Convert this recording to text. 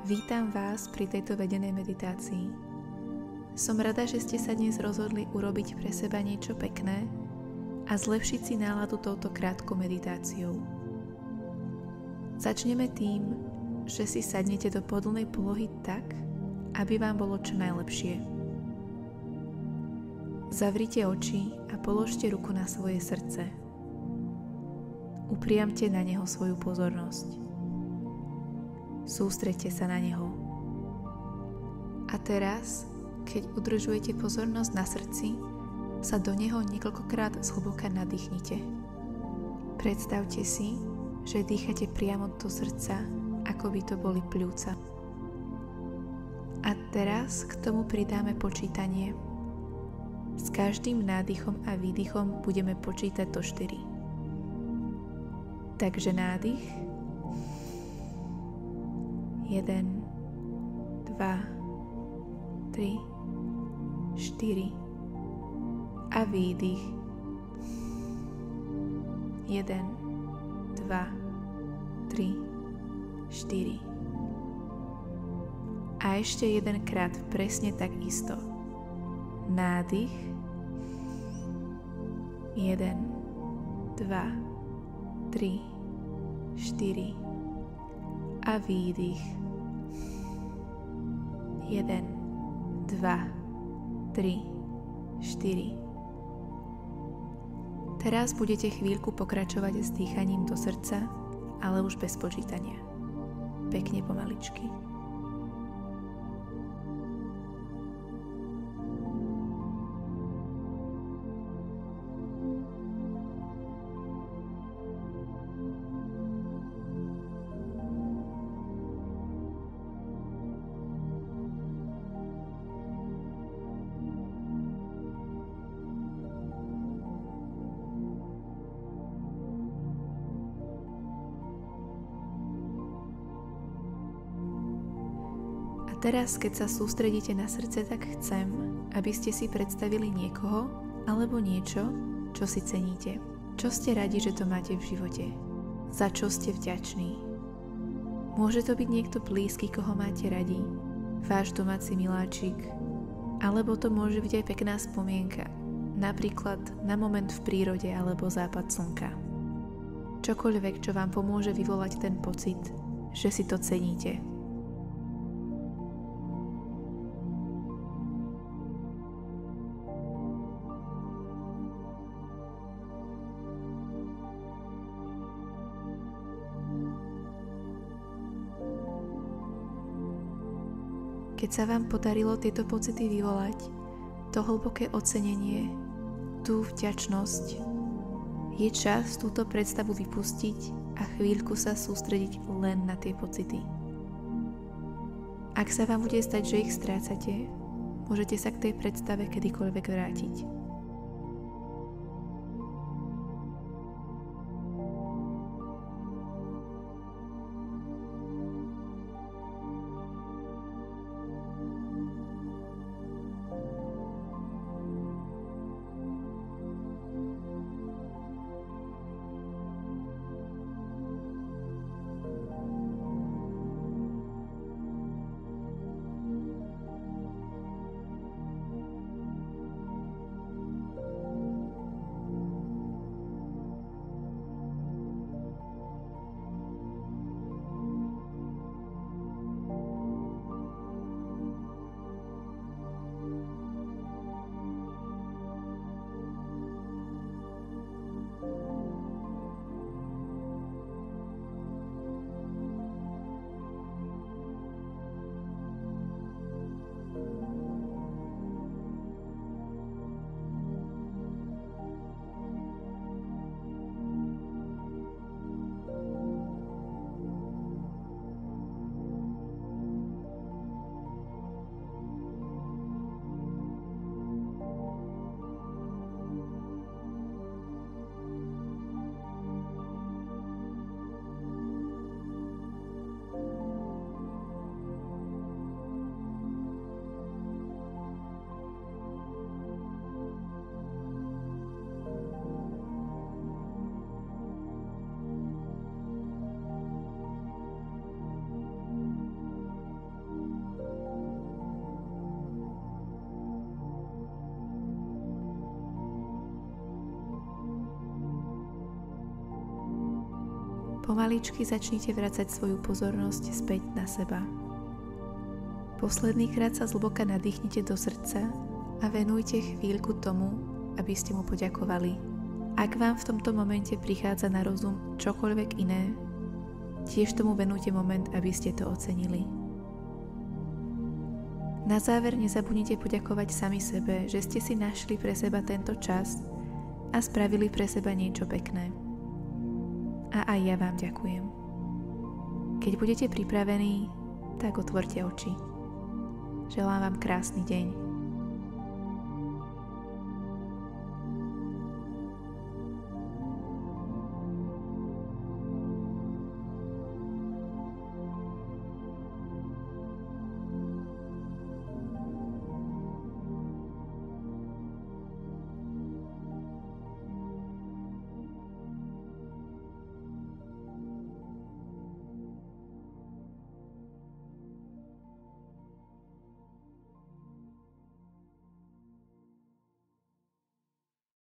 Vítam vás pri tejto vedenej meditácii. Som rada, že ste sa dnes rozhodli urobiť pre seba niečo pekné a zlepšiť si náladu touto krátkou meditáciou. Začneme tým, že si sadnete do pohodlnej polohy tak, aby vám bolo čo najlepšie. Zavrite oči a položte ruku na svoje srdce. Upriamte na neho svoju pozornosť. Sústreďte sa na neho. A teraz, keď udržujete pozornosť na srdci, sa do neho niekoľkokrát zhlboka nadýchnite. Predstavte si, že dýchate priamo do srdca, ako by to boli pľúca. A teraz k tomu pridáme počítanie. S každým nádychom a výdychom budeme počítať do 4. Takže nádych 1, 2, 3, 4 a výdych 1, 2, 3, 4 a ešte jedenkrát presne tak isto. Nádych 1, 2, 3, 4 a výdych 1, 2, 3, 4. Teraz budete chvíľku pokračovať s dýchaním do srdca, ale už bez počítania. Pekne pomaličky. Teraz, keď sa sústredíte na srdce, tak chcem, aby ste si predstavili niekoho alebo niečo, čo si ceníte. Čo ste radi, že to máte v živote? Za čo ste vďační? Môže to byť niekto blízky, koho máte radi, váš domáci miláčik, alebo to môže byť aj pekná spomienka, napríklad na moment v prírode alebo západ slnka. Čokoľvek, čo vám pomôže vyvolať ten pocit, že si to ceníte. Keď sa vám podarilo tieto pocity vyvolať, to hlboké ocenenie, tú vďačnosť, je čas túto predstavu vypustiť a chvíľku sa sústrediť len na tie pocity. Ak sa vám bude stať, že ich strácate, môžete sa k tej predstave kedykoľvek vrátiť. Pomaličky začnite vracať svoju pozornosť späť na seba. Posledný krát sa zhlboka nadýchnite do srdca a venujte chvíľku tomu, aby ste mu poďakovali. Ak vám v tomto momente prichádza na rozum čokoľvek iné, tiež tomu venujte moment, aby ste to ocenili. Na záver nezabudnite poďakovať sami sebe, že ste si našli pre seba tento čas a spravili pre seba niečo pekné. A aj ja vám ďakujem. Keď budete pripravení, tak otvorte oči. Želám vám krásny deň.